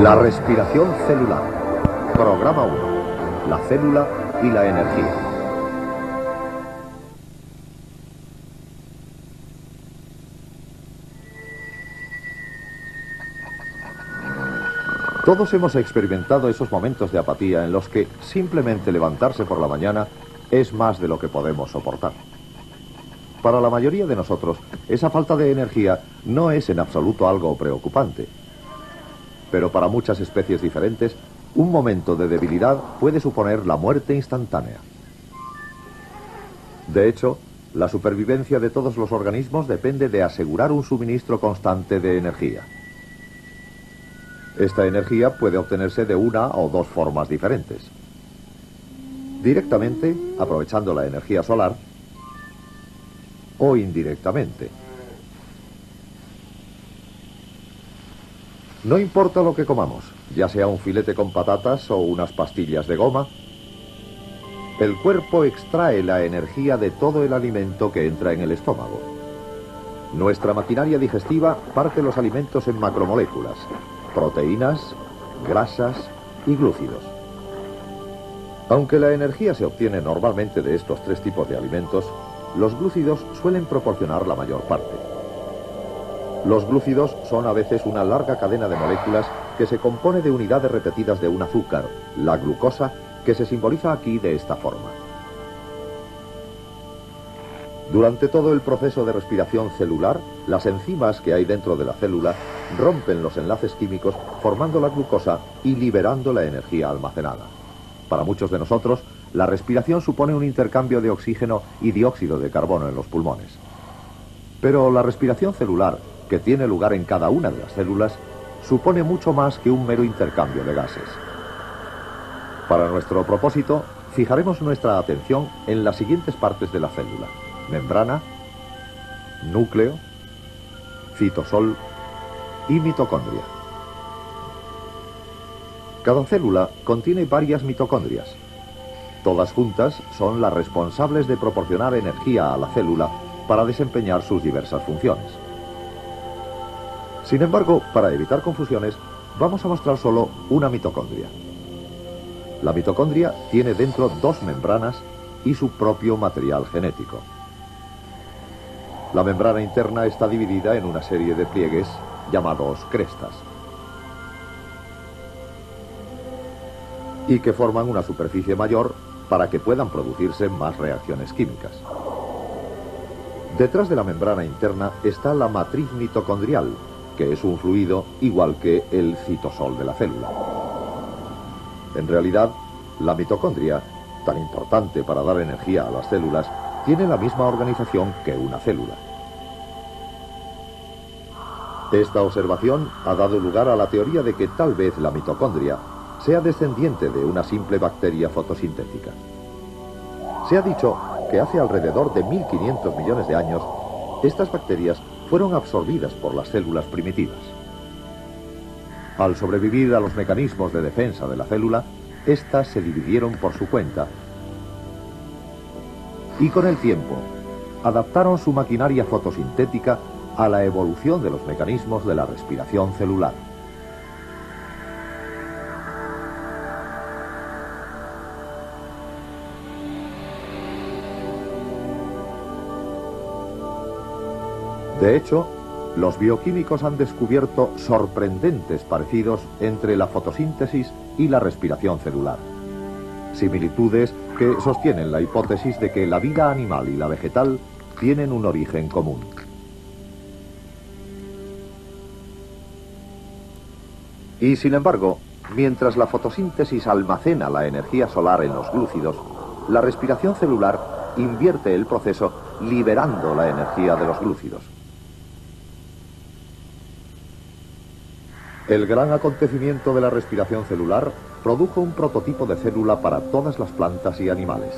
La respiración celular. Programa 1. La célula y la energía. Todos hemos experimentado esos momentos de apatía en los que simplemente levantarse por la mañana es más de lo que podemos soportar. Para la mayoría de nosotros, esa falta de energía no es en absoluto algo preocupante. Pero para muchas especies diferentes, un momento de debilidad puede suponer la muerte instantánea. De hecho, la supervivencia de todos los organismos depende de asegurar un suministro constante de energía. Esta energía puede obtenerse de una o dos formas diferentes. Directamente, aprovechando la energía solar, o indirectamente. No importa lo que comamos, ya sea un filete con patatas o unas pastillas de goma, el cuerpo extrae la energía de todo el alimento que entra en el estómago. Nuestra maquinaria digestiva parte los alimentos en macromoléculas, proteínas, grasas y glúcidos. Aunque la energía se obtiene normalmente de estos tres tipos de alimentos, los glúcidos suelen proporcionar la mayor parte. Los glúcidos son a veces una larga cadena de moléculas que se compone de unidades repetidas de un azúcar, la glucosa, que se simboliza aquí de esta forma. Durante todo el proceso de respiración celular, las enzimas que hay dentro de la célula rompen los enlaces químicos formando la glucosa y liberando la energía almacenada. Para muchos de nosotros, la respiración supone un intercambio de oxígeno y dióxido de carbono en los pulmones. Pero la respiración celular, que tiene lugar en cada una de las células, supone mucho más que un mero intercambio de gases. Para nuestro propósito, fijaremos nuestra atención en las siguientes partes de la célula: membrana, núcleo, citosol y mitocondria. Cada célula contiene varias mitocondrias. Todas juntas son las responsables de proporcionar energía a la célula para desempeñar sus diversas funciones. Sin embargo, para evitar confusiones, vamos a mostrar solo una mitocondria. La mitocondria tiene dentro dos membranas y su propio material genético. La membrana interna está dividida en una serie de pliegues llamados crestas, y que forman una superficie mayor para que puedan producirse más reacciones químicas. Detrás de la membrana interna está la matriz mitocondrial, que es un fluido igual que el citosol de la célula. En realidad, la mitocondria, tan importante para dar energía a las células, tiene la misma organización que una célula. Esta observación ha dado lugar a la teoría de que tal vez la mitocondria sea descendiente de una simple bacteria fotosintética. Se ha dicho que hace alrededor de 1500 millones de años, estas bacterias fueron absorbidas por las células primitivas. Al sobrevivir a los mecanismos de defensa de la célula, éstas se dividieron por su cuenta y con el tiempo adaptaron su maquinaria fotosintética a la evolución de los mecanismos de la respiración celular. De hecho, los bioquímicos han descubierto sorprendentes parecidos entre la fotosíntesis y la respiración celular. Similitudes que sostienen la hipótesis de que la vida animal y la vegetal tienen un origen común. Y sin embargo, mientras la fotosíntesis almacena la energía solar en los glúcidos, la respiración celular invierte el proceso liberando la energía de los glúcidos. El gran acontecimiento de la respiración celular produjo un prototipo de célula para todas las plantas y animales.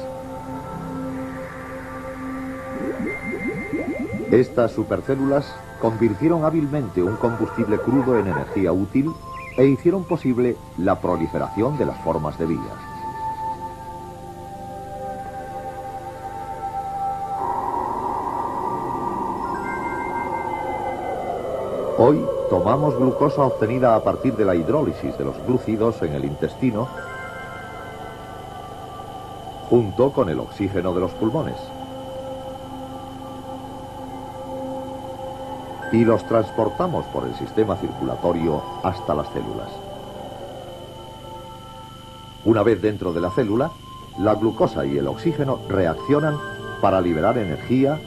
Estas supercélulas convirtieron hábilmente un combustible crudo en energía útil e hicieron posible la proliferación de las formas de vida. Hoy, tomamos glucosa obtenida a partir de la hidrólisis de los glúcidos en el intestino, junto con el oxígeno de los pulmones. Y los transportamos por el sistema circulatorio hasta las células. Una vez dentro de la célula, la glucosa y el oxígeno reaccionan para liberar energía,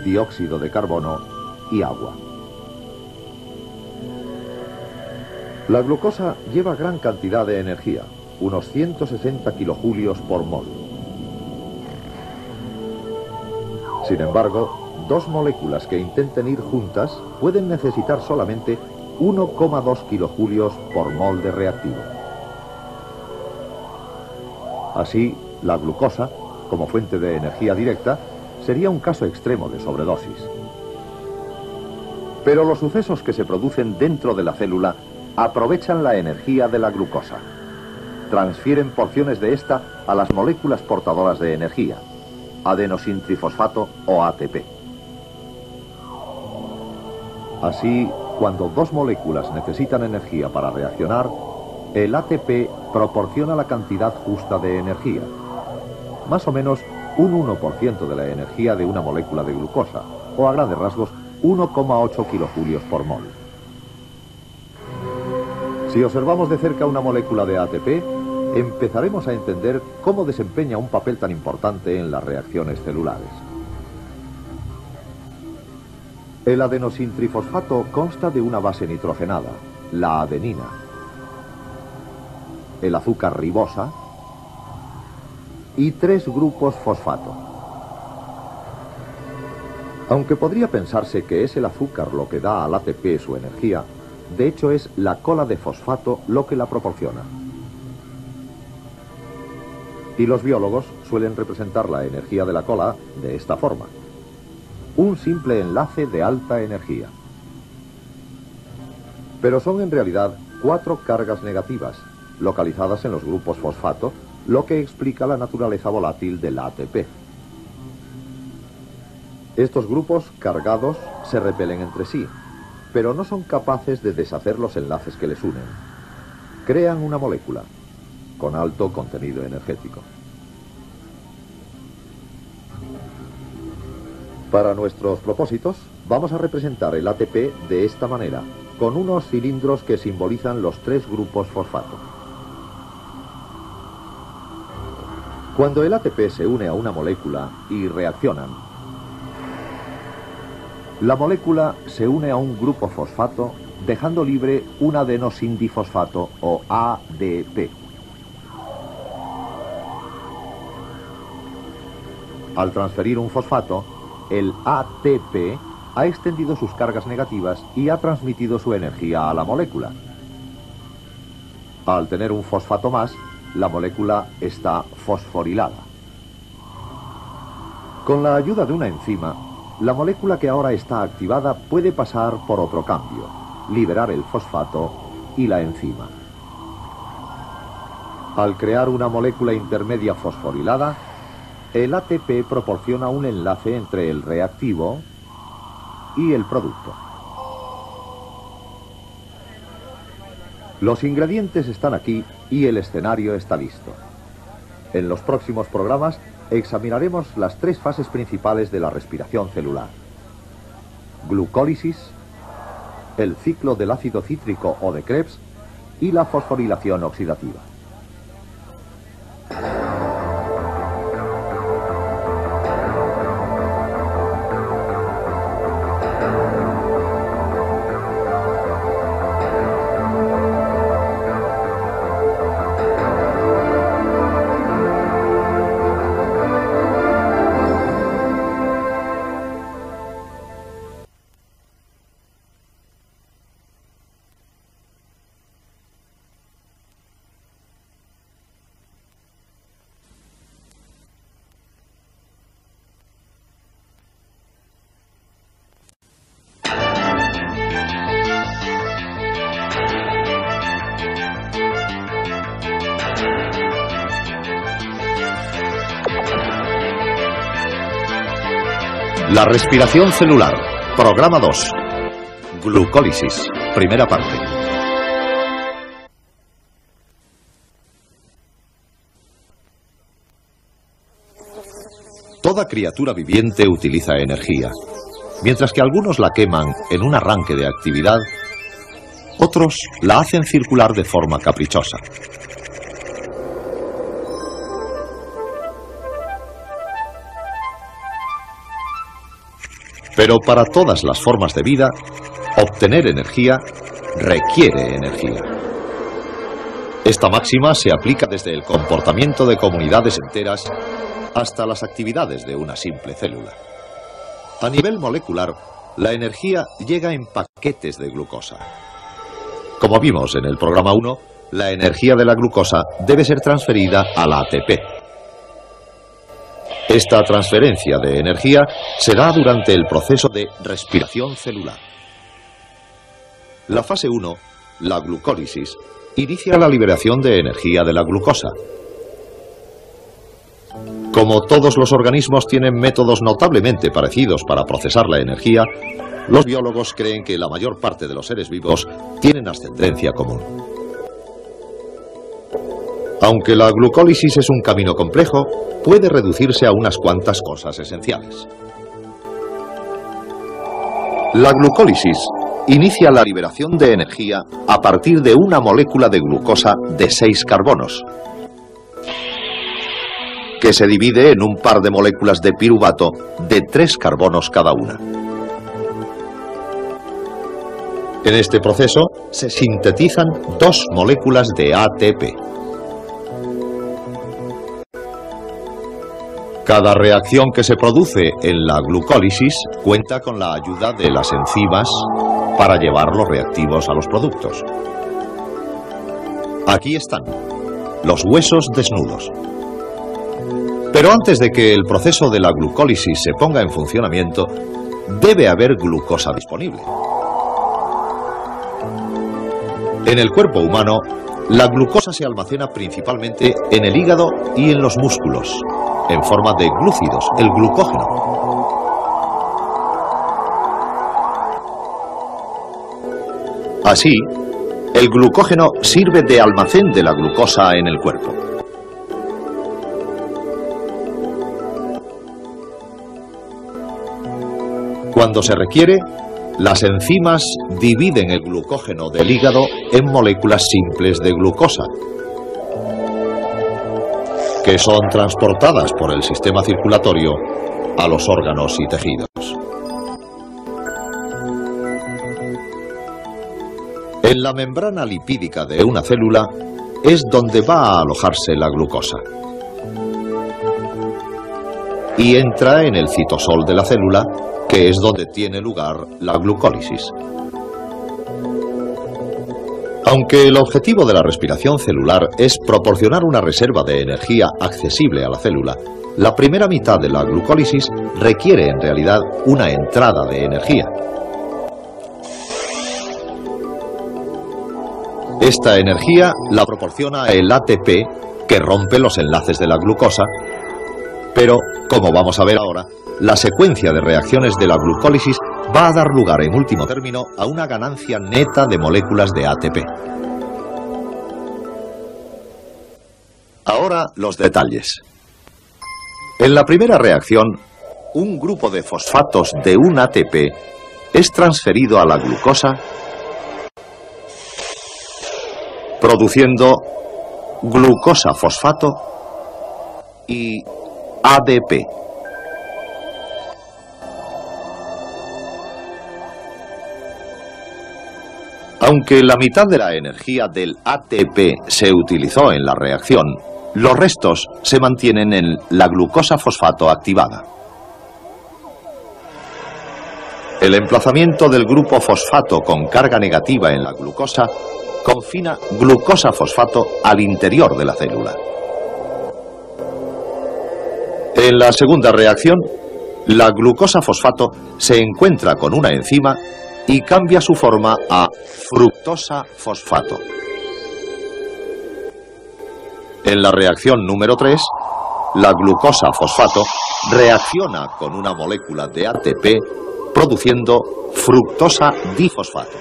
dióxido de carbono y agua. La glucosa lleva gran cantidad de energía, unos 160 kilojulios por mol. Sin embargo, dos moléculas que intenten ir juntas pueden necesitar solamente 1,2 kilojulios por mol de reactivo. Así, la glucosa, como fuente de energía directa, sería un caso extremo de sobredosis. Pero los sucesos que se producen dentro de la célula aprovechan la energía de la glucosa. Transfieren porciones de esta a las moléculas portadoras de energía, adenosintrifosfato o ATP. Así, cuando dos moléculas necesitan energía para reaccionar, el ATP proporciona la cantidad justa de energía, más o menos un 1% de la energía de una molécula de glucosa, o a grandes rasgos 1,8 kilojulios por mol. Si observamos de cerca una molécula de ATP, empezaremos a entender cómo desempeña un papel tan importante en las reacciones celulares. El adenosintrifosfato consta de una base nitrogenada, la adenina, el azúcar ribosa y 3 grupos fosfato. Aunque podría pensarse que es el azúcar lo que da al ATP su energía, de hecho es la cola de fosfato lo que la proporciona. Y los biólogos suelen representar la energía de la cola de esta forma: un simple enlace de alta energía. Pero son en realidad 4 cargas negativas, localizadas en los grupos fosfato, lo que explica la naturaleza volátil del ATP. Estos grupos cargados se repelen entre sí, pero no son capaces de deshacer los enlaces que les unen. Crean una molécula con alto contenido energético. Para nuestros propósitos, vamos a representar el ATP de esta manera, con unos cilindros que simbolizan los 3 grupos fosfato. Cuando el ATP se une a una molécula y reaccionan, la molécula se une a un grupo fosfato, dejando libre un adenosindifosfato o ADP. Al transferir un fosfato, el ATP ha extendido sus cargas negativas y ha transmitido su energía a la molécula. Al tener un fosfato más, la molécula está fosforilada. Con la ayuda de una enzima, la molécula que ahora está activada puede pasar por otro cambio, liberar el fosfato y la enzima. Al crear una molécula intermedia fosforilada, el ATP proporciona un enlace entre el reactivo y el producto. Los ingredientes están aquí y el escenario está listo. En los próximos programas examinaremos las 3 fases principales de la respiración celular: glucólisis, el ciclo del ácido cítrico o de Krebs y la fosforilación oxidativa. La respiración celular, programa 2. Glucólisis, primera parte. Toda criatura viviente utiliza energía, mientras que algunos la queman en un arranque de actividad, otros la hacen circular de forma caprichosa. Pero para todas las formas de vida, obtener energía requiere energía. Esta máxima se aplica desde el comportamiento de comunidades enteras hasta las actividades de una simple célula. A nivel molecular, la energía llega en paquetes de glucosa. Como vimos en el programa 1, la energía de la glucosa debe ser transferida al ATP. Esta transferencia de energía se da durante el proceso de respiración celular. La fase 1, la glucólisis, inicia la liberación de energía de la glucosa. Como todos los organismos tienen métodos notablemente parecidos para procesar la energía, los biólogos creen que la mayor parte de los seres vivos tienen ascendencia común. Aunque la glucólisis es un camino complejo, puede reducirse a unas cuantas cosas esenciales. La glucólisis inicia la liberación de energía a partir de una molécula de glucosa de 6 carbonos, que se divide en un par de moléculas de piruvato de 3 carbonos cada una. En este proceso se sintetizan 2 moléculas de ATP. Cada reacción que se produce en la glucólisis cuenta con la ayuda de las enzimas para llevar los reactivos a los productos. Aquí están, los huesos desnudos. Pero antes de que el proceso de la glucólisis se ponga en funcionamiento, debe haber glucosa disponible. En el cuerpo humano, la glucosa se almacena principalmente en el hígado y en los músculos, en forma de glúcidos, el glucógeno. Así, el glucógeno sirve de almacén de la glucosa en el cuerpo. Cuando se requiere, las enzimas dividen el glucógeno del hígado en moléculas simples de glucosa, que son transportadas por el sistema circulatorio a los órganos y tejidos. En la membrana lipídica de una célula es donde va a alojarse la glucosa y entra en el citosol de la célula, que es donde tiene lugar la glucólisis. Aunque el objetivo de la respiración celular es proporcionar una reserva de energía accesible a la célula, la primera mitad de la glucólisis requiere en realidad una entrada de energía. Esta energía la proporciona el ATP, que rompe los enlaces de la glucosa, pero, como vamos a ver ahora, la secuencia de reacciones de la glucólisis va a dar lugar en último término a una ganancia neta de moléculas de ATP. Ahora los detalles. En la primera reacción, un grupo de fosfatos de un ATP es transferido a la glucosa, produciendo glucosa fosfato y ADP. Aunque la mitad de la energía del ATP se utilizó en la reacción, los restos se mantienen en la glucosa fosfato activada. El emplazamiento del grupo fosfato con carga negativa en la glucosa confina glucosa fosfato al interior de la célula. En la segunda reacción, la glucosa fosfato se encuentra con una enzima y cambia su forma a fructosa fosfato. En la reacción número 3, la glucosa fosfato reacciona con una molécula de ATP produciendo fructosa difosfato.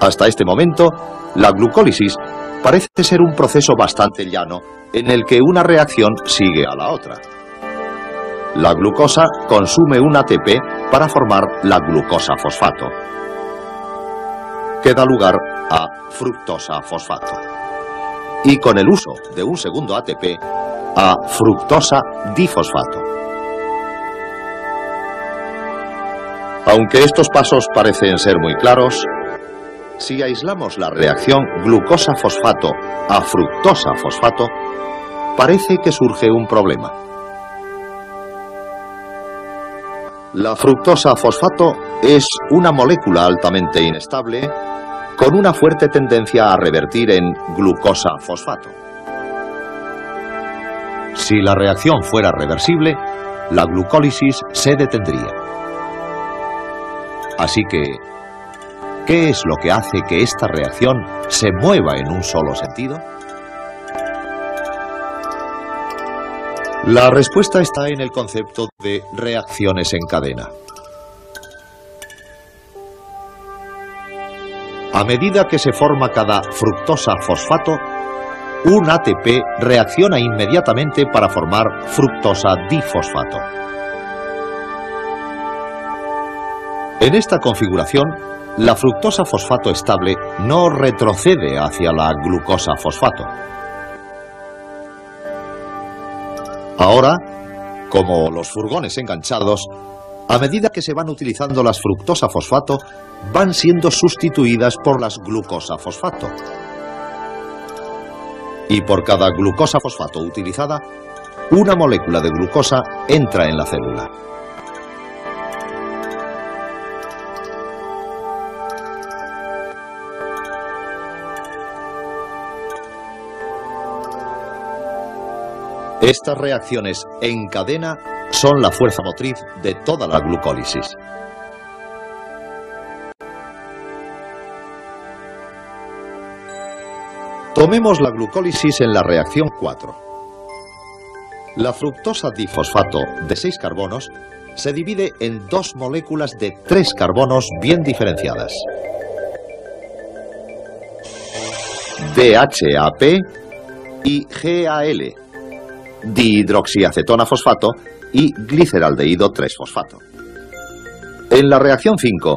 Hasta este momento, la glucólisis parece ser un proceso bastante llano en el que una reacción sigue a la otra. La glucosa consume un ATP para formar la glucosa fosfato, que da lugar a fructosa fosfato. Y con el uso de un segundo ATP, a fructosa difosfato. Aunque estos pasos parecen ser muy claros, si aislamos la reacción glucosa-fosfato a fructosa-fosfato, parece que surge un problema. La fructosa-fosfato es una molécula altamente inestable con una fuerte tendencia a revertir en glucosa-fosfato. Si la reacción fuera reversible, la glucólisis se detendría. Así que, ¿qué es lo que hace que esta reacción se mueva en un solo sentido? La respuesta está en el concepto de reacciones en cadena. A medida que se forma cada fructosa-fosfato, un ATP reacciona inmediatamente para formar fructosa difosfato. En esta configuración, la fructosa-fosfato estable no retrocede hacia la glucosa-fosfato. Ahora, como los furgones enganchados, a medida que se van utilizando las fructosa-fosfato, van siendo sustituidas por las glucosa-fosfato. Y por cada glucosa-fosfato utilizada, una molécula de glucosa entra en la célula. Estas reacciones en cadena son la fuerza motriz de toda la glucólisis. Tomemos la glucólisis en la reacción 4. La fructosa difosfato de 6 carbonos se divide en 2 moléculas de 3 carbonos bien diferenciadas. DHAP y GAL, dihidroxiacetona fosfato y gliceraldehído 3-fosfato. En la reacción 5,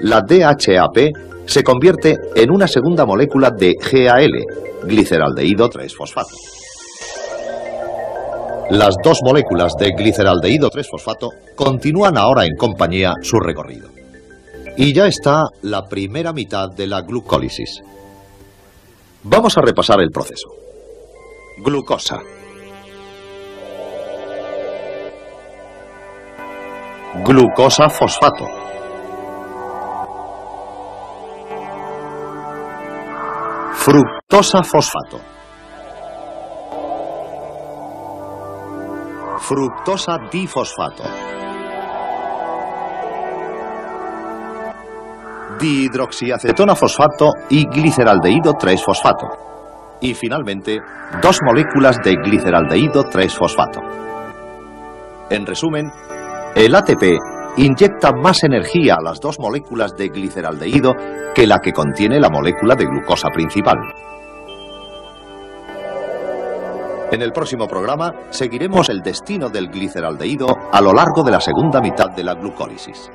la DHAP se convierte en una segunda molécula de GAL, gliceraldehído 3-fosfato. Las 2 moléculas de gliceraldehído 3-fosfato continúan ahora en compañía su recorrido. Y ya está la primera mitad de la glucólisis. Vamos a repasar el proceso. Glucosa. Glucosa-fosfato. Fructosa-fosfato. Fructosa-difosfato. Dihidroxiacetona fosfato y gliceraldehído 3-fosfato. Y finalmente, 2 moléculas de gliceraldehído 3-fosfato. En resumen, el ATP inyecta más energía a las 2 moléculas de gliceraldehído que la que contiene la molécula de glucosa principal. En el próximo programa seguiremos el destino del gliceraldehído a lo largo de la segunda mitad de la glucólisis.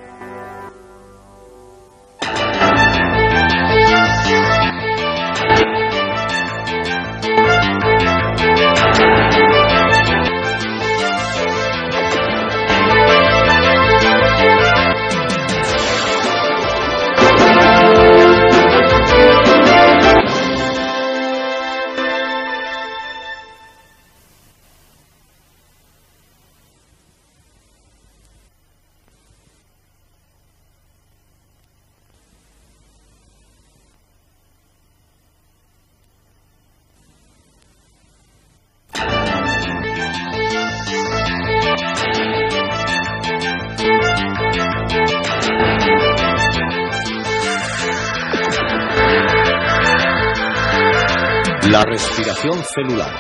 La respiración celular.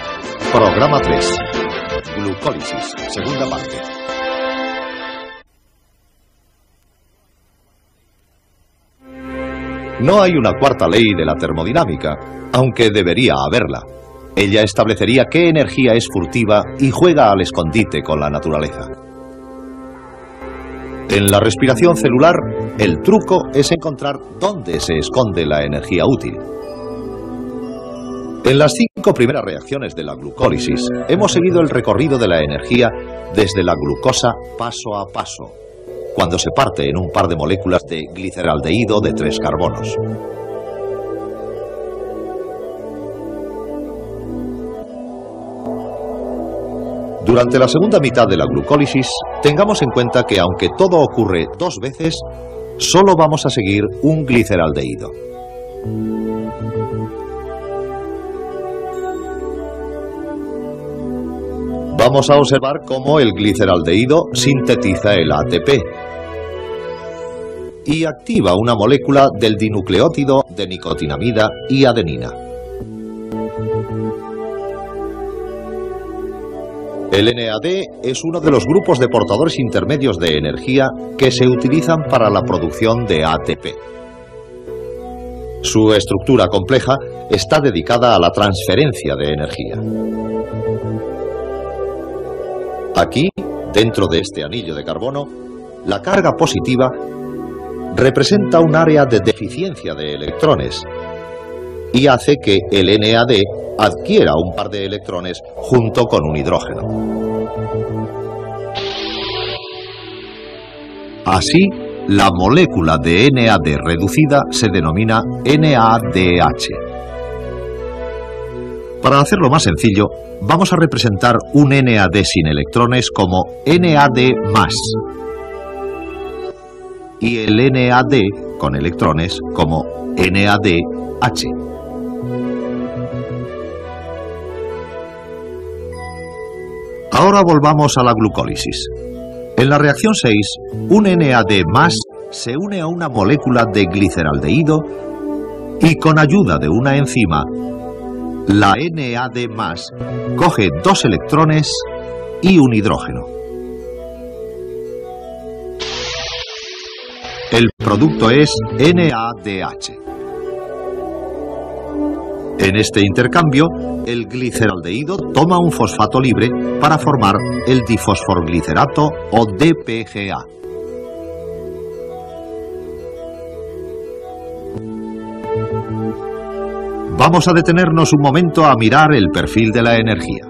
Programa 3. Glucólisis. Segunda parte. No hay una cuarta ley de la termodinámica, aunque debería haberla. Ella establecería qué energía es furtiva y juega al escondite con la naturaleza. En la respiración celular, el truco es encontrar dónde se esconde la energía útil. En las 5 primeras reacciones de la glucólisis, hemos seguido el recorrido de la energía desde la glucosa paso a paso, cuando se parte en un par de moléculas de gliceraldehído de 3 carbonos. Durante la segunda mitad de la glucólisis, tengamos en cuenta que aunque todo ocurre 2 veces, solo vamos a seguir un gliceraldehído. Vamos a observar cómo el gliceraldehído sintetiza el ATP y activa una molécula del dinucleótido de nicotinamida y adenina. El NAD es uno de los grupos de portadores intermedios de energía que se utilizan para la producción de ATP. Su estructura compleja está dedicada a la transferencia de energía. Aquí, dentro de este anillo de carbono, la carga positiva representa un área de deficiencia de electrones y hace que el NAD adquiera un par de electrones junto con un hidrógeno. Así, la molécula de NAD reducida se denomina NADH. Para hacerlo más sencillo, vamos a representar un NAD sin electrones como NAD+, y el NAD con electrones como NADH. Ahora volvamos a la glucólisis. En la reacción 6, un NAD+ se une a una molécula de gliceraldehído y con ayuda de una enzima, la NAD+ coge 2 electrones y un hidrógeno. El producto es NADH. En este intercambio, el gliceraldehído toma un fosfato libre para formar el difosforglicerato o DPGA. Vamos a detenernos un momento a mirar el perfil de la energía.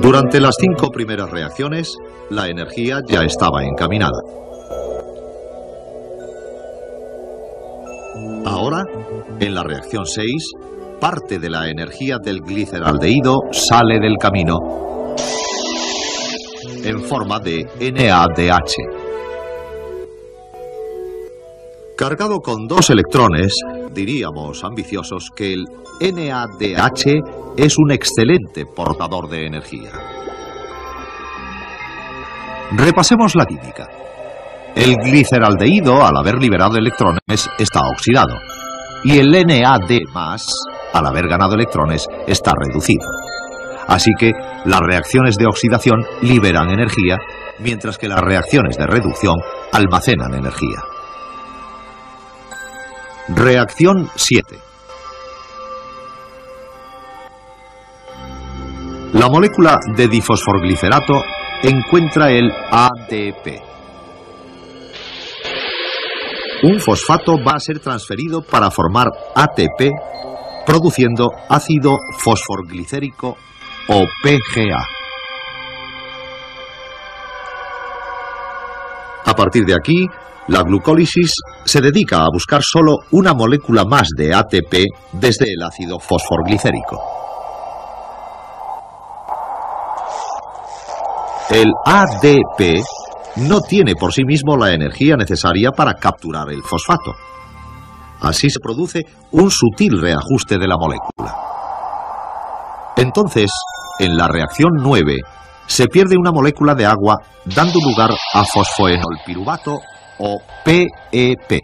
Durante las 5 primeras reacciones, la energía ya estaba encaminada. Ahora, en la reacción 6, parte de la energía del gliceraldehído sale del camino en forma de NADH. Cargado con 2 electrones, diríamos ambiciosos que el NADH es un excelente portador de energía. Repasemos la química. El gliceraldehído, al haber liberado electrones, está oxidado. Y el NAD+, al haber ganado electrones, está reducido. Así que las reacciones de oxidación liberan energía, mientras que las reacciones de reducción almacenan energía. Reacción 7. La molécula de difosforglicerato encuentra el ADP. Un fosfato va a ser transferido para formar ATP, produciendo ácido fosforglicérico o PGA. A partir de aquí, la glucólisis se dedica a buscar solo una molécula más de ATP desde el ácido fosforglicérico. El ADP no tiene por sí mismo la energía necesaria para capturar el fosfato. Así se produce un sutil reajuste de la molécula. Entonces, en la reacción 9, se pierde una molécula de agua, dando lugar a fosfoenolpiruvato o PEP.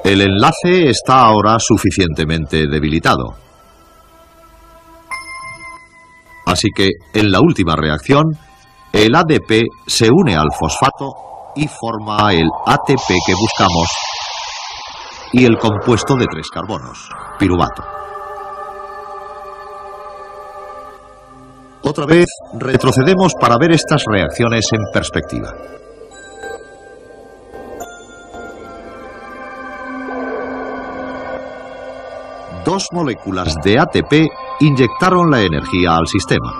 El enlace está ahora suficientemente debilitado. Así que, en la última reacción, el ADP se une al fosfato y forma el ATP que buscamos y el compuesto de 3 carbonos, piruvato. Otra vez retrocedemos para ver estas reacciones en perspectiva. Dos moléculas de ATP inyectaron la energía al sistema.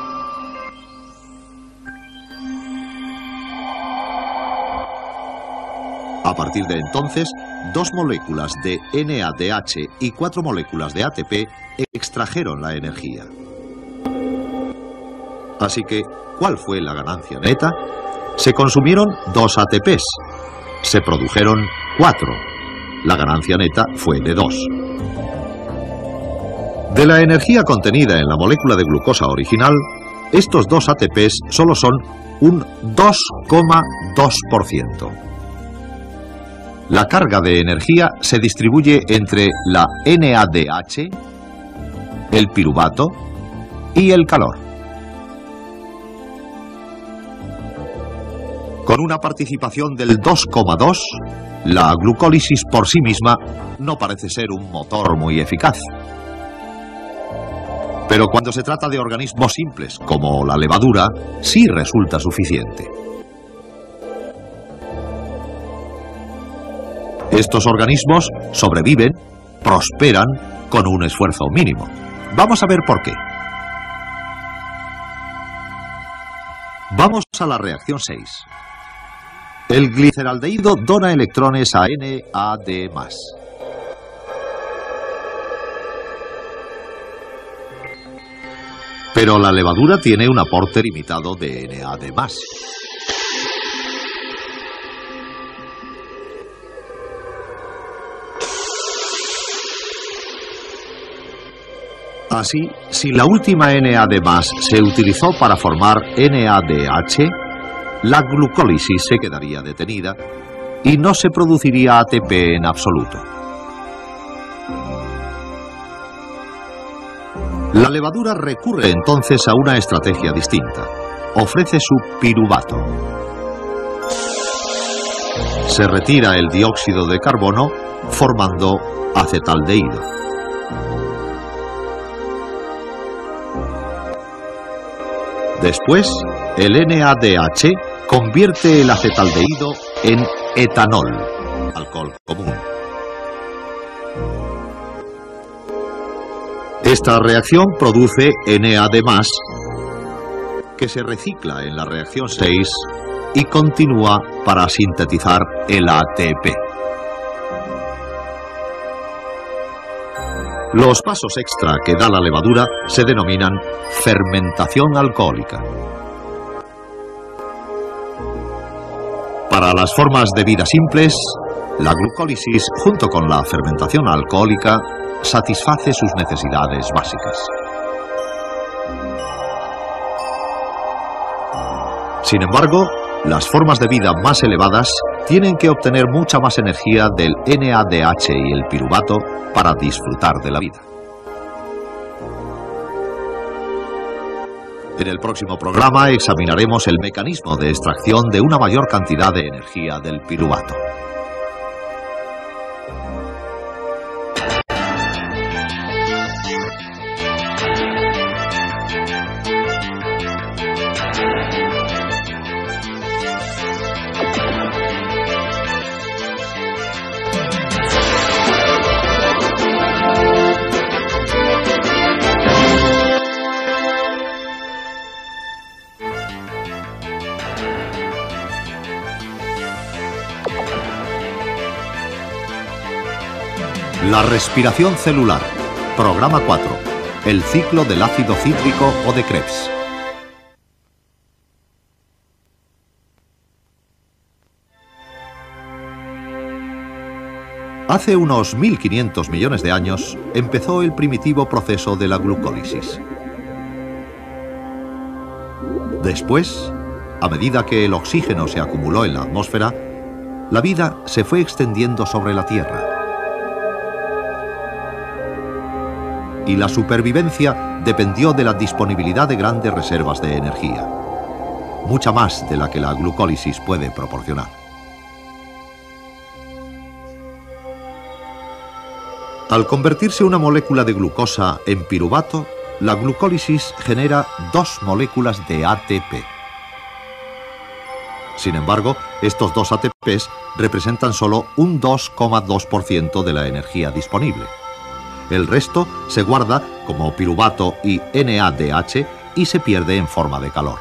A partir de entonces, 2 moléculas de NADH y 4 moléculas de ATP extrajeron la energía. Así que, ¿cuál fue la ganancia neta? Se consumieron 2 ATPs. Se produjeron 4. La ganancia neta fue de 2. De la energía contenida en la molécula de glucosa original, estos 2 ATPs solo son un 2,2%. La carga de energía se distribuye entre la NADH, el piruvato y el calor. Con una participación del 2,2, la glucólisis por sí misma no parece ser un motor muy eficaz. Pero cuando se trata de organismos simples, como la levadura, sí resulta suficiente. Estos organismos sobreviven, prosperan, con un esfuerzo mínimo. Vamos a ver por qué. Vamos a la reacción 6. El gliceraldehído dona electrones a NAD+. Pero la levadura tiene un aporte limitado de NAD+. Así, si la última NAD+ se utilizó para formar NADH, la glucólisis se quedaría detenida y no se produciría ATP en absoluto. La levadura recurre entonces a una estrategia distinta. Ofrece su piruvato. Se retira el dióxido de carbono formando acetaldehído. Después, el NADH convierte el acetaldehído en etanol, alcohol común. Esta reacción produce NAD+, que se recicla en la reacción 6 y continúa para sintetizar el ATP. Los pasos extra que da la levadura se denominan fermentación alcohólica. Para las formas de vida simples, la glucólisis junto con la fermentación alcohólica satisface sus necesidades básicas. Sin embargo, las formas de vida más elevadas tienen que obtener mucha más energía del NADH y el piruvato para disfrutar de la vida. En el próximo programa examinaremos el mecanismo de extracción de una mayor cantidad de energía del piruvato. La respiración celular. Programa 4. El ciclo del ácido cítrico o de Krebs. Hace unos 1500 millones de años empezó el primitivo proceso de la glucólisis. Después, a medida que el oxígeno se acumuló en la atmósfera, la vida se fue extendiendo sobre la Tierra. Y la supervivencia dependió de la disponibilidad de grandes reservas de energía. mucha más de la que la glucólisis puede proporcionar. Al convertirse una molécula de glucosa en piruvato, la glucólisis genera 2 moléculas de ATP. Sin embargo, estos 2 ATPs representan solo un 2,2% de la energía disponible. El resto se guarda como piruvato y NADH y se pierde en forma de calor.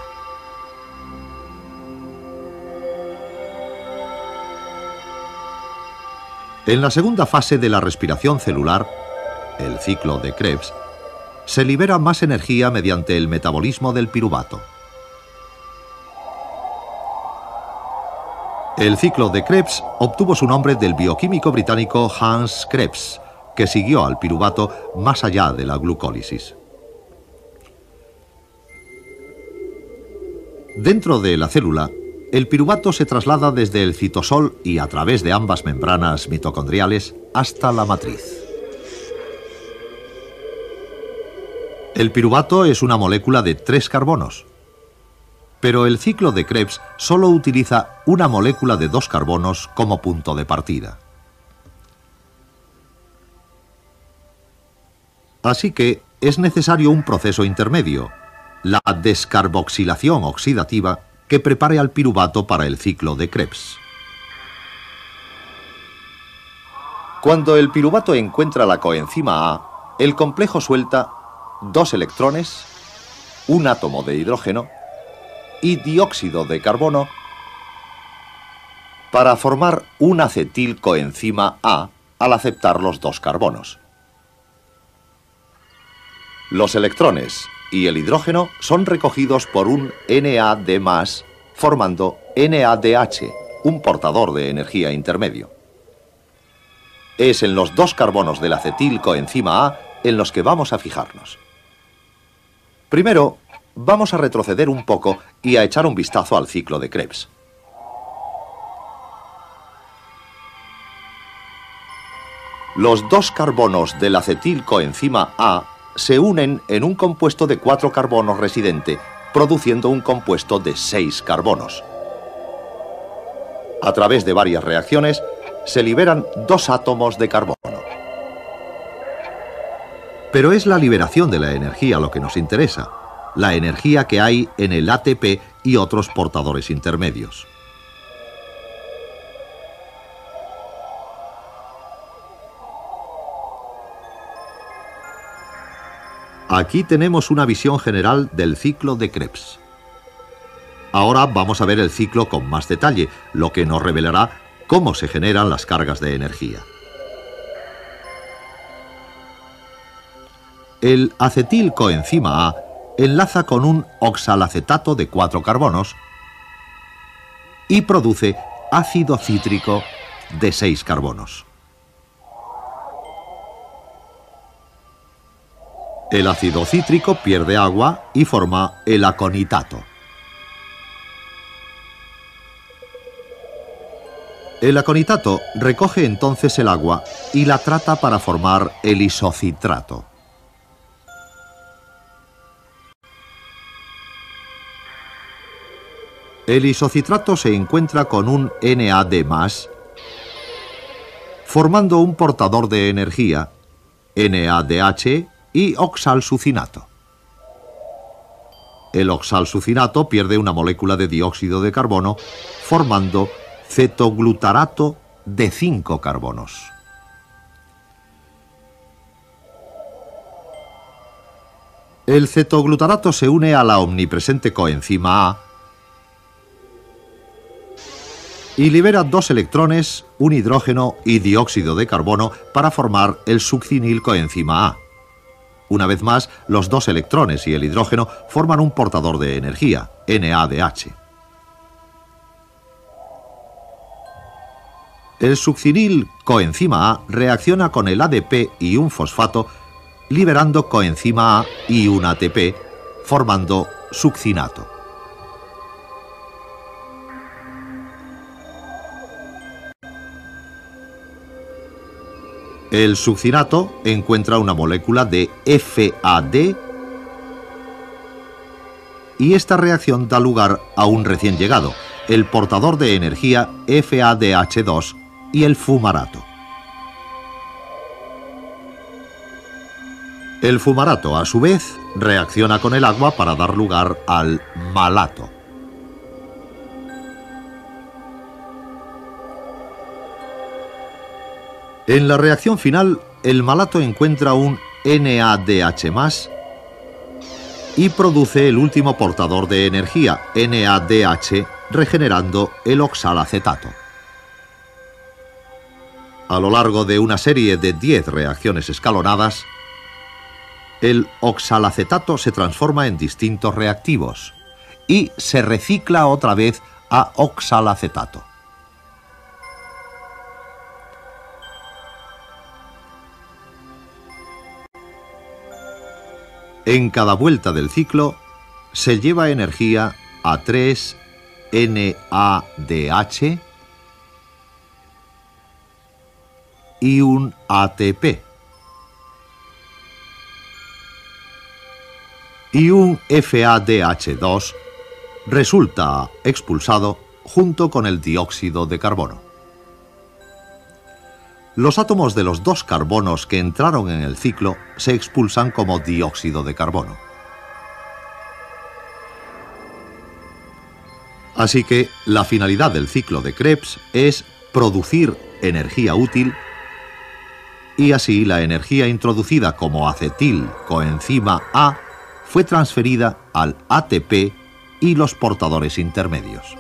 En la segunda fase de la respiración celular, el ciclo de Krebs, se libera más energía mediante el metabolismo del piruvato. El ciclo de Krebs obtuvo su nombre del bioquímico británico Hans Krebs, que siguió al piruvato más allá de la glucólisis. Dentro de la célula, el piruvato se traslada desde el citosol y a través de ambas membranas mitocondriales hasta la matriz. El piruvato es una molécula de 3 carbonos, pero el ciclo de Krebs solo utiliza una molécula de 2 carbonos como punto de partida. Así que es necesario un proceso intermedio, la descarboxilación oxidativa, que prepare al piruvato para el ciclo de Krebs. Cuando el piruvato encuentra la coenzima A, el complejo suelta 2 electrones, un átomo de hidrógeno y dióxido de carbono para formar un acetilcoenzima A al aceptar los 2 carbonos. Los electrones y el hidrógeno son recogidos por un NAD+, formando NADH, un portador de energía intermedio. Es en los 2 carbonos del acetilcoenzima A en los que vamos a fijarnos. Primero, vamos a retroceder un poco y a echar un vistazo al ciclo de Krebs. Los 2 carbonos del acetilcoenzima A se unen en un compuesto de 4 carbonos residente, produciendo un compuesto de 6 carbonos. A través de varias reacciones, se liberan 2 átomos de carbono. Pero es la liberación de la energía lo que nos interesa, la energía que hay en el ATP y otros portadores intermedios. Aquí tenemos una visión general del ciclo de Krebs. Ahora vamos a ver el ciclo con más detalle, lo que nos revelará cómo se generan las cargas de energía. El acetilcoenzima A enlaza con un oxalacetato de 4 carbonos y produce ácido cítrico de 6 carbonos. El ácido cítrico pierde agua y forma el aconitato. El aconitato recoge entonces el agua y la trata para formar el isocitrato. El isocitrato se encuentra con un NAD+, formando un portador de energía, NADH, y oxalsucinato. El oxalsucinato pierde una molécula de dióxido de carbono, formando cetoglutarato de 5 carbonos. El cetoglutarato se une a la omnipresente coenzima A y libera 2 electrones, un hidrógeno y dióxido de carbono para formar el succinilcoenzima A. Una vez más, los 2 electrones y el hidrógeno forman un portador de energía, NADH. El succinilcoenzima A reacciona con el ADP y un fosfato, liberando coenzima A y un ATP, formando succinato. El succinato encuentra una molécula de FAD y esta reacción da lugar a un recién llegado, el portador de energía FADH2 y el fumarato. El fumarato, a su vez, reacciona con el agua para dar lugar al malato. En la reacción final, el malato encuentra un NADH+, y produce el último portador de energía, NADH, regenerando el oxalacetato. A lo largo de una serie de 10 reacciones escalonadas, el oxalacetato se transforma en distintos reactivos y se recicla otra vez a oxalacetato. En cada vuelta del ciclo se lleva energía a 3NADH y un ATP. Y un FADH2 resulta expulsado junto con el dióxido de carbono. Los átomos de los dos carbonos que entraron en el ciclo se expulsan como dióxido de carbono. Así que la finalidad del ciclo de Krebs es producir energía útil, y así la energía introducida como acetil coenzima A fue transferida al ATP y los portadores intermedios.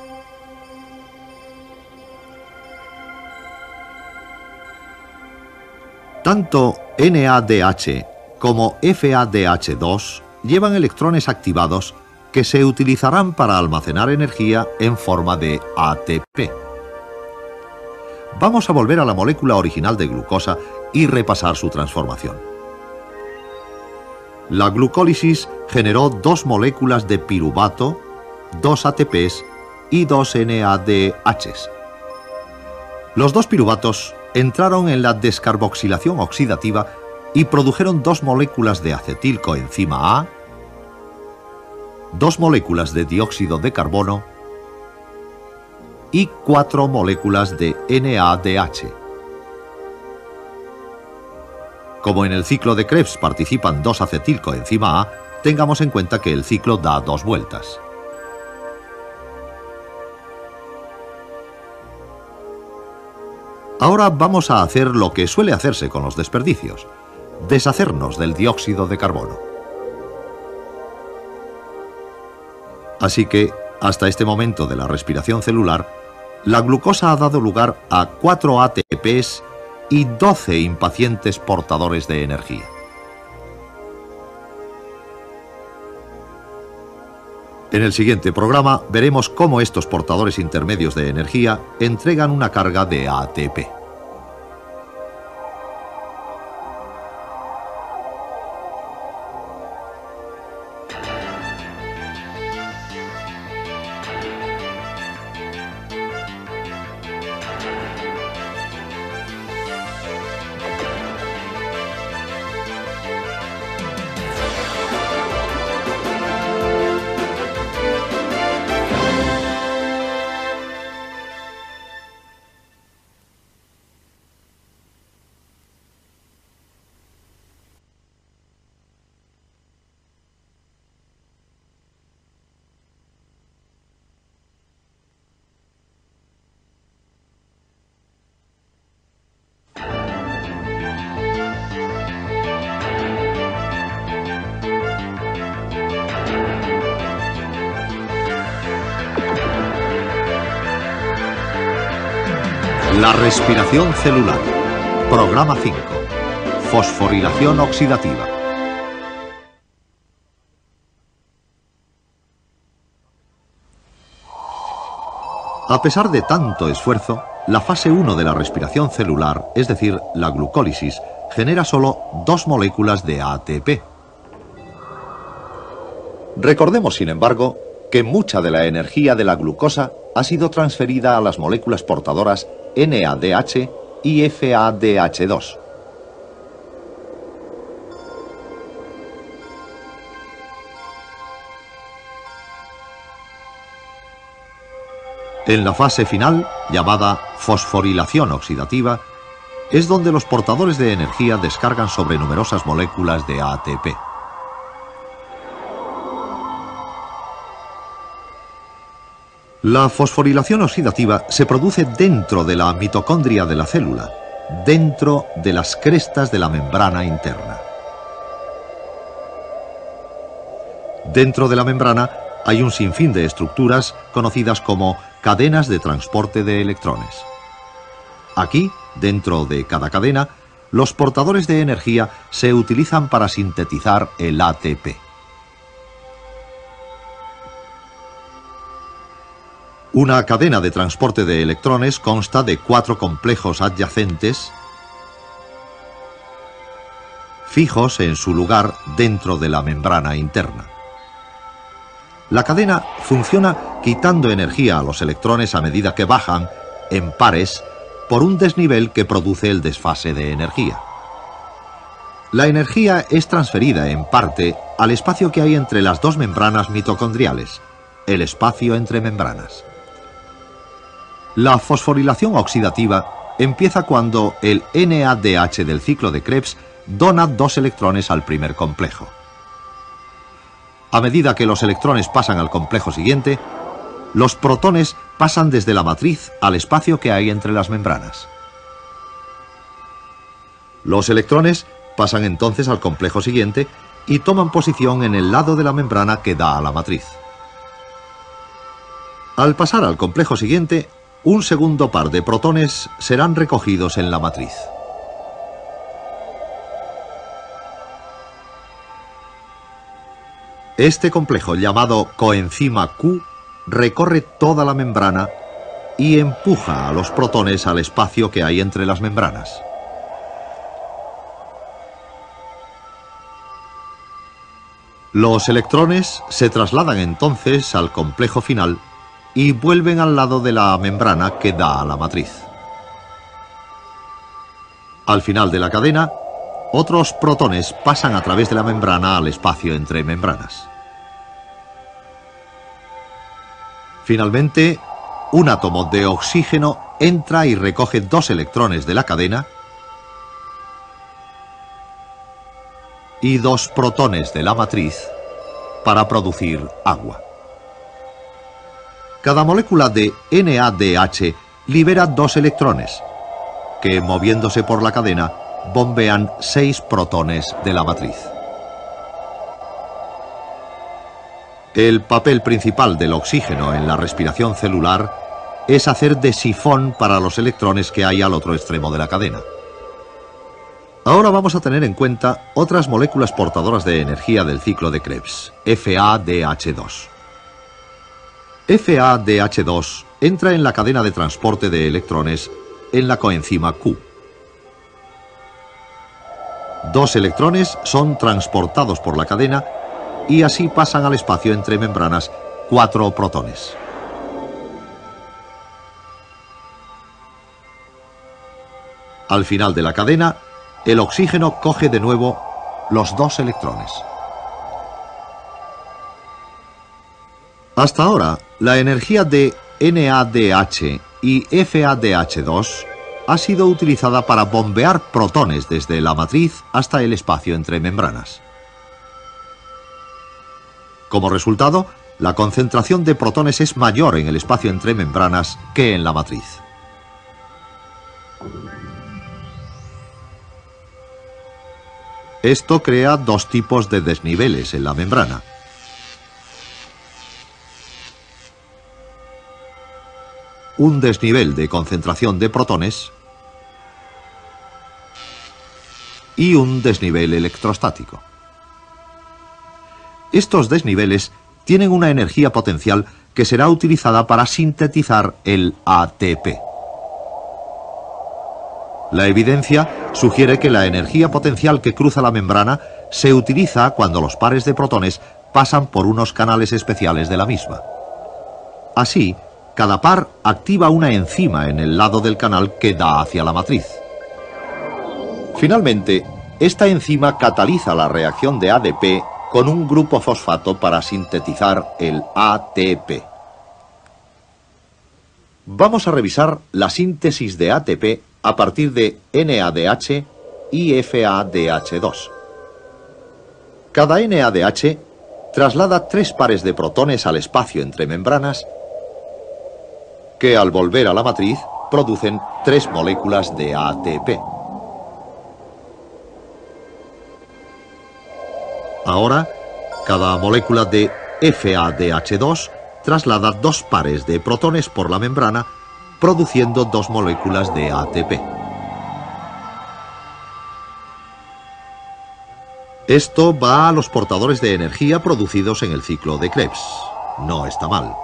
Tanto NADH como FADH2 llevan electrones activados que se utilizarán para almacenar energía en forma de ATP. Vamos a volver a la molécula original de glucosa y repasar su transformación. La glucólisis generó 2 moléculas de piruvato, 2 ATPs y 2 NADHs. Los 2 piruvatos entraron en la descarboxilación oxidativa y produjeron 2 moléculas de acetilcoenzima A, 2 moléculas de dióxido de carbono y 4 moléculas de NADH. Como en el ciclo de Krebs participan 2 acetilcoenzima A, tengamos en cuenta que el ciclo da 2 vueltas. Ahora vamos a hacer lo que suele hacerse con los desperdicios: deshacernos del dióxido de carbono. Así que, hasta este momento de la respiración celular, la glucosa ha dado lugar a 4 ATPs y 12 impacientes portadores de energía. En el siguiente programa veremos cómo estos portadores intermedios de energía entregan una carga de ATP. La respiración celular. Programa 5. Fosforilación oxidativa. A pesar de tanto esfuerzo, la fase 1 de la respiración celular, es decir, la glucólisis, genera solo 2 moléculas de ATP. Recordemos, sin embargo, que mucha de la energía de la glucosa ha sido transferida a las moléculas portadoras NADH y FADH2. En la fase final, llamada fosforilación oxidativa, es donde los portadores de energía descargan sobre numerosas moléculas de ATP. La fosforilación oxidativa se produce dentro de la mitocondria de la célula, dentro de las crestas de la membrana interna. Dentro de la membrana hay un sinfín de estructuras conocidas como cadenas de transporte de electrones. Aquí, dentro de cada cadena, los portadores de energía se utilizan para sintetizar el ATP. Una cadena de transporte de electrones consta de 4 complejos adyacentes fijos en su lugar dentro de la membrana interna. La cadena funciona quitando energía a los electrones a medida que bajan, en pares, por un desnivel que produce el desfase de energía. La energía es transferida, en parte, al espacio que hay entre las dos membranas mitocondriales, el espacio entre membranas. La fosforilación oxidativa empieza cuando el NADH del ciclo de Krebs dona 2 electrones al primer complejo. A medida que los electrones pasan al complejo siguiente, los protones pasan desde la matriz al espacio que hay entre las membranas. Los electrones pasan entonces al complejo siguiente y toman posición en el lado de la membrana que da a la matriz. Al pasar al complejo siguiente, un segundo par de protones serán recogidos en la matriz. Este complejo, llamado coenzima Q, recorre toda la membrana y empuja a los protones al espacio que hay entre las membranas. Los electrones se trasladan entonces al complejo final y vuelven al lado de la membrana que da a la matriz. Al final de la cadena, otros protones pasan a través de la membrana al espacio entre membranas. Finalmente, un átomo de oxígeno entra y recoge 2 electrones de la cadena y 2 protones de la matriz para producir agua. Cada molécula de NADH libera 2 electrones, que moviéndose por la cadena bombean 6 protones de la matriz. El papel principal del oxígeno en la respiración celular es hacer de sifón para los electrones que hay al otro extremo de la cadena. Ahora vamos a tener en cuenta otras moléculas portadoras de energía del ciclo de Krebs, FADH2. FADH2 entra en la cadena de transporte de electrones en la coenzima Q. 2 electrones son transportados por la cadena y así pasan al espacio entre membranas 4 protones. Al final de la cadena, el oxígeno coge de nuevo los 2 electrones. Hasta ahora, la energía de NADH y FADH2 ha sido utilizada para bombear protones desde la matriz hasta el espacio entre membranas. Como resultado, la concentración de protones es mayor en el espacio entre membranas que en la matriz. Esto crea 2 tipos de desniveles en la membrana. Un desnivel de concentración de protones y un desnivel electrostático. Estos desniveles tienen una energía potencial que será utilizada para sintetizar el ATP. La evidencia sugiere que la energía potencial que cruza la membrana se utiliza cuando los pares de protones pasan por unos canales especiales de la misma. Así, cada par activa una enzima en el lado del canal que da hacia la matriz. Finalmente, esta enzima cataliza la reacción de ADP con un grupo fosfato para sintetizar el ATP. Vamos a revisar la síntesis de ATP a partir de NADH y FADH2. Cada NADH traslada 3 pares de protones al espacio entre membranas que al volver a la matriz producen 3 moléculas de ATP. Ahora, cada molécula de FADH2 traslada 2 pares de protones por la membrana, produciendo 2 moléculas de ATP. Esto va a los portadores de energía producidos en el ciclo de Krebs. No está mal.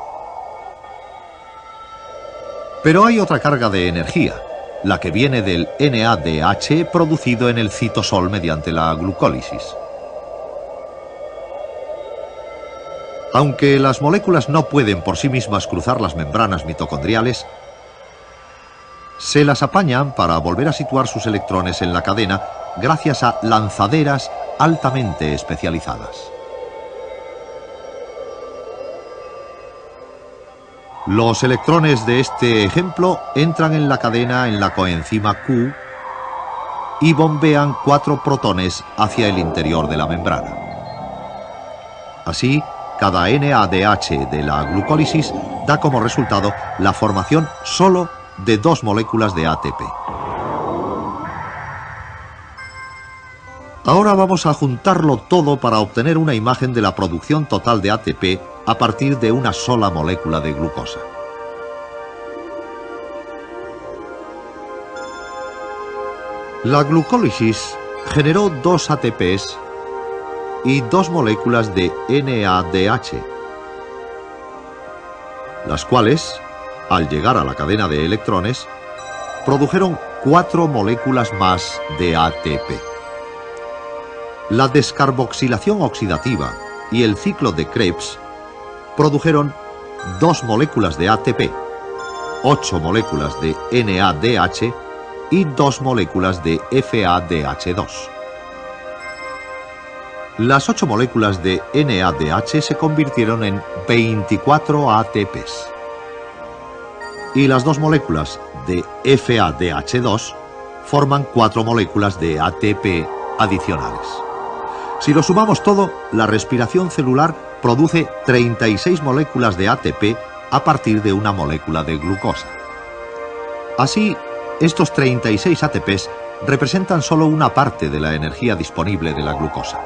Pero hay otra carga de energía, la que viene del NADH producido en el citosol mediante la glucólisis. Aunque las moléculas no pueden por sí mismas cruzar las membranas mitocondriales, se las apañan para volver a situar sus electrones en la cadena gracias a lanzaderas altamente especializadas. Los electrones de este ejemplo entran en la cadena en la coenzima Q y bombean 4 protones hacia el interior de la membrana. Así, cada NADH de la glucólisis da como resultado la formación solo de 2 moléculas de ATP. Ahora vamos a juntarlo todo para obtener una imagen de la producción total de ATP a partir de una sola molécula de glucosa. La glucólisis generó 2 ATPs y 2 moléculas de NADH, las cuales, al llegar a la cadena de electrones, produjeron 4 moléculas más de ATP. La descarboxilación oxidativa y el ciclo de Krebs produjeron 2 moléculas de ATP, 8 moléculas de NADH y 2 moléculas de FADH2. Las 8 moléculas de NADH se convirtieron en 24 ATPs. Y las 2 moléculas de FADH2 forman 4 moléculas de ATP adicionales. Si lo sumamos todo, la respiración celular produce 36 moléculas de ATP a partir de una molécula de glucosa. Así, estos 36 ATPs representan solo una parte de la energía disponible de la glucosa.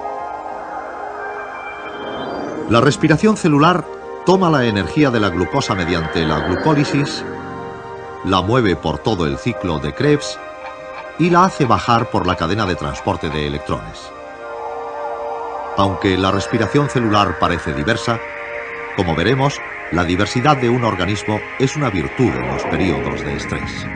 La respiración celular toma la energía de la glucosa mediante la glucólisis, la mueve por todo el ciclo de Krebs y la hace bajar por la cadena de transporte de electrones. Aunque la respiración celular parece diversa, como veremos, la diversidad de un organismo es una virtud en los periodos de estrés.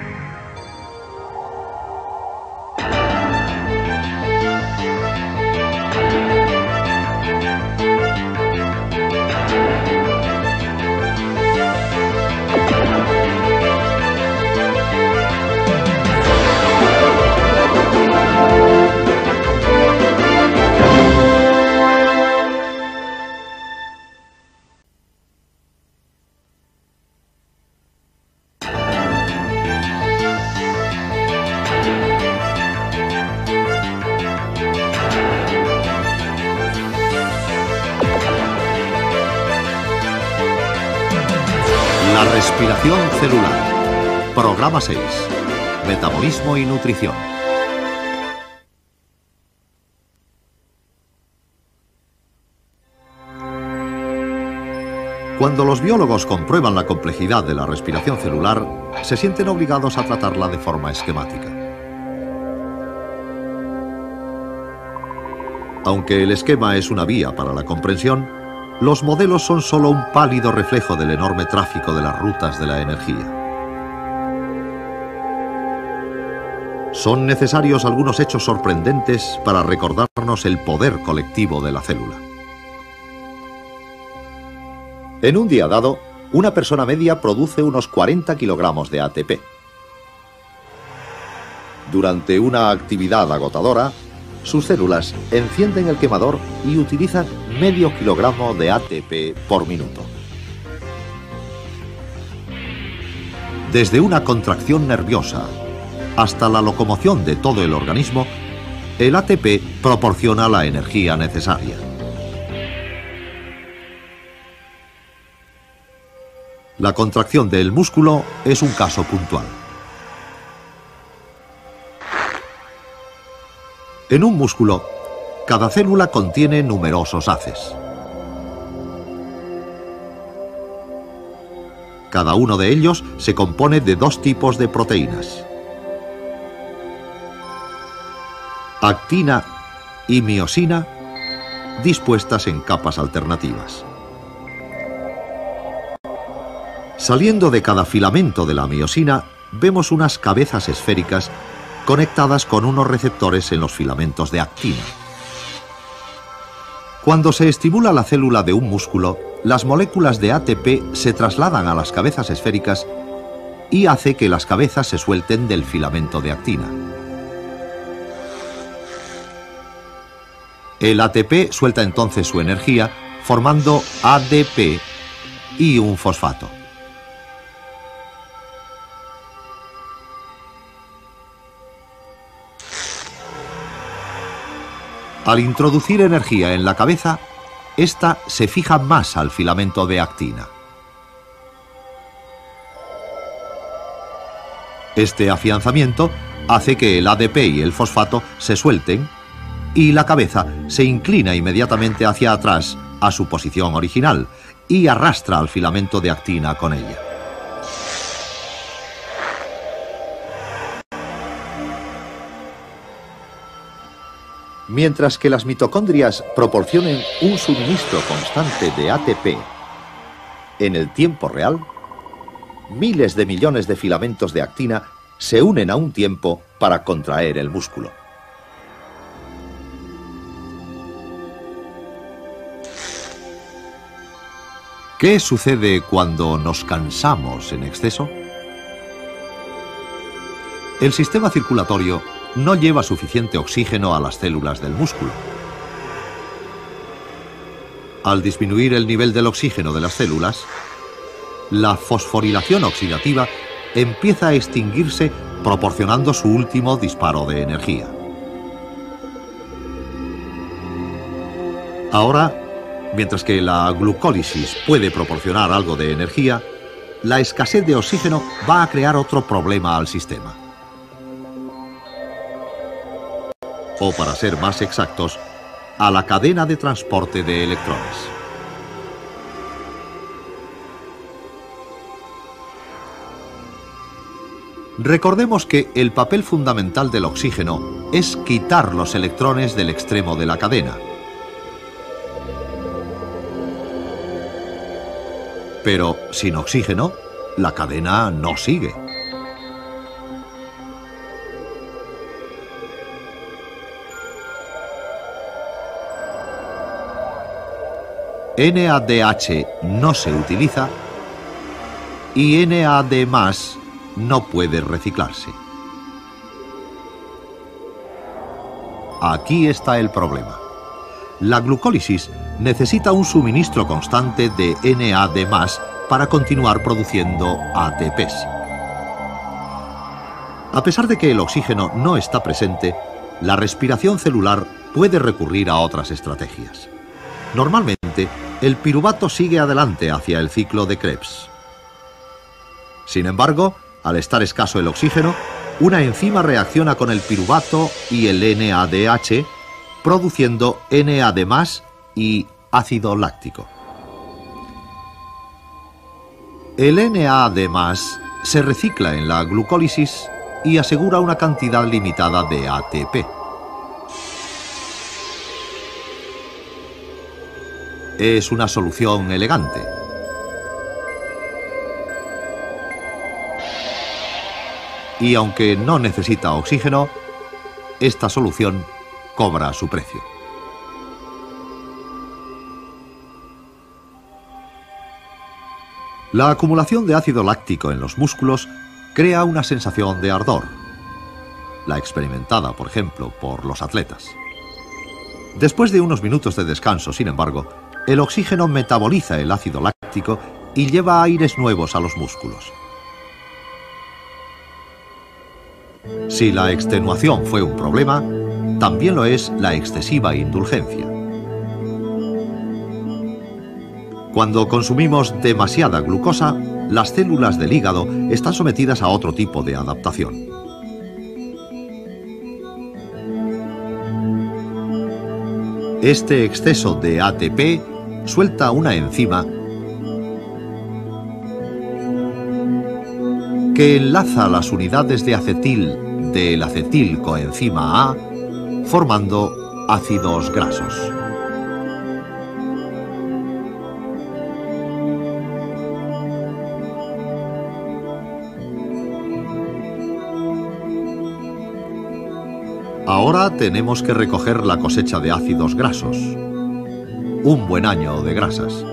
La respiración celular. Programa 6. Metabolismo y nutrición. Cuando los biólogos comprueban la complejidad de la respiración celular, se sienten obligados a tratarla de forma esquemática. Aunque el esquema es una vía para la comprensión, los modelos son solo un pálido reflejo del enorme tráfico de las rutas de la energía. Son necesarios algunos hechos sorprendentes para recordarnos el poder colectivo de la célula. En un día dado, una persona media produce unos 40 kilogramos de ATP. Durante una actividad agotadora, sus células encienden el quemador y utilizan medio kilogramo de ATP por minuto. Desde una contracción nerviosa hasta la locomoción de todo el organismo, el ATP proporciona la energía necesaria. La contracción del músculo es un caso puntual. En un músculo, cada célula contiene numerosos haces. Cada uno de ellos se compone de dos tipos de proteínas: actina y miosina, dispuestas en capas alternativas. Saliendo de cada filamento de la miosina, vemos unas cabezas esféricas conectadas con unos receptores en los filamentos de actina. Cuando se estimula la célula de un músculo, las moléculas de ATP se trasladan a las cabezas esféricas y hace que las cabezas se suelten del filamento de actina. El ATP suelta entonces su energía formando ADP y un fosfato. Al introducir energía en la cabeza, esta se fija más al filamento de actina. Este afianzamiento hace que el ADP y el fosfato se suelten y la cabeza se inclina inmediatamente hacia atrás a su posición original y arrastra al filamento de actina con ella. Mientras que las mitocondrias proporcionen un suministro constante de ATP, en el tiempo real, miles de millones de filamentos de actina se unen a un tiempo para contraer el músculo. ¿Qué sucede cuando nos cansamos en exceso? El sistema circulatorio no lleva suficiente oxígeno a las células del músculo. Al disminuir el nivel del oxígeno de las células, la fosforilación oxidativa empieza a extinguirse, proporcionando su último disparo de energía. Ahora, mientras que la glucólisis puede proporcionar algo de energía, la escasez de oxígeno va a crear otro problema al sistema. O para ser más exactos, a la cadena de transporte de electrones. Recordemos que el papel fundamental del oxígeno es quitar los electrones del extremo de la cadena. Pero sin oxígeno, la cadena no sigue. NADH no se utiliza y NAD+ no puede reciclarse. Aquí está el problema. La glucólisis necesita un suministro constante de NAD+ para continuar produciendo ATPs. A pesar de que el oxígeno no está presente, la respiración celular puede recurrir a otras estrategias. Normalmente, el piruvato sigue adelante hacia el ciclo de Krebs. Sin embargo, al estar escaso el oxígeno, una enzima reacciona con el piruvato y el NADH, produciendo NAD+ y ácido láctico. El NAD+ se recicla en la glucólisis y asegura una cantidad limitada de ATP. Es una solución elegante. Y aunque no necesita oxígeno, esta solución cobra su precio. La acumulación de ácido láctico en los músculos crea una sensación de ardor, la experimentada, por ejemplo, por los atletas. Después de unos minutos de descanso, sin embargo, el oxígeno metaboliza el ácido láctico y lleva aires nuevos a los músculos. Si la extenuación fue un problema, también lo es la excesiva indulgencia. Cuando consumimos demasiada glucosa, las células del hígado están sometidas a otro tipo de adaptación. Este exceso de ATP suelta una enzima que enlaza las unidades de acetil del acetilcoenzima A, formando ácidos grasos. Ahora tenemos que recoger la cosecha de ácidos grasos. Un buen año de grasas.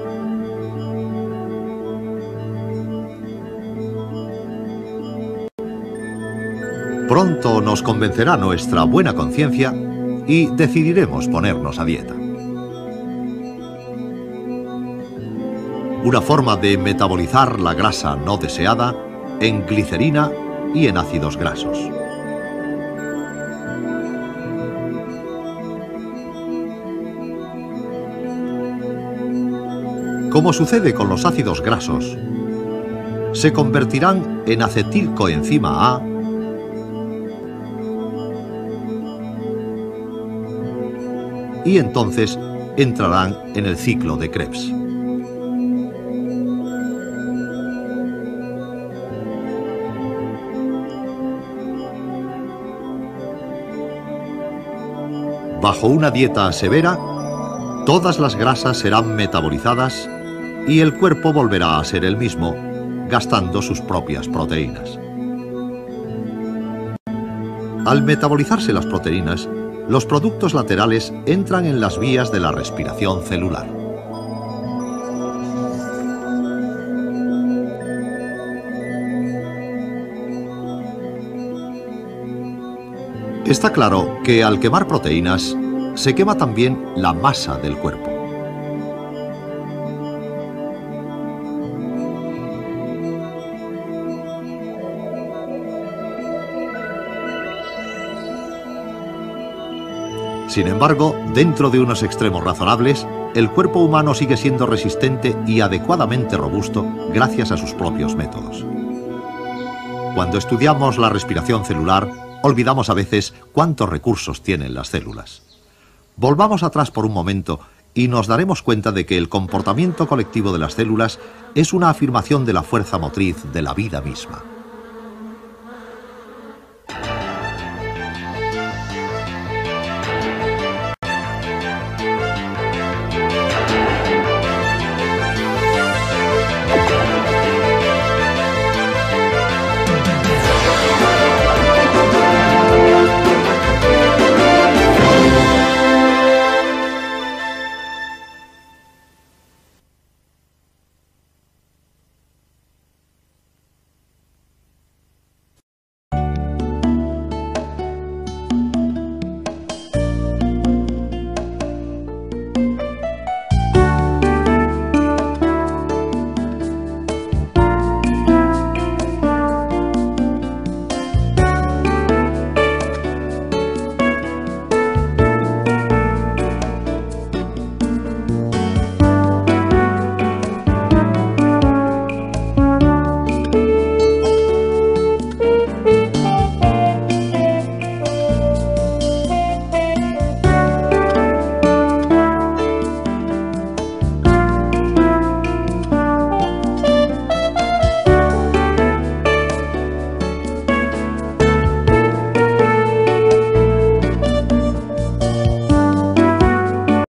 Pronto nos convencerá nuestra buena conciencia y decidiremos ponernos a dieta. Una forma de metabolizar la grasa no deseada en glicerina y en ácidos grasos. Como sucede con los ácidos grasos, se convertirán en acetilcoenzima A y entonces entrarán en el ciclo de Krebs. Bajo una dieta severa, todas las grasas serán metabolizadas y el cuerpo volverá a ser el mismo, gastando sus propias proteínas. Al metabolizarse las proteínas, los productos laterales entran en las vías de la respiración celular. Está claro que al quemar proteínas, se quema también la masa del cuerpo. Sin embargo, dentro de unos extremos razonables, el cuerpo humano sigue siendo resistente y adecuadamente robusto gracias a sus propios métodos. Cuando estudiamos la respiración celular, olvidamos a veces cuántos recursos tienen las células. Volvamos atrás por un momento y nos daremos cuenta de que el comportamiento colectivo de las células es una afirmación de la fuerza motriz de la vida misma.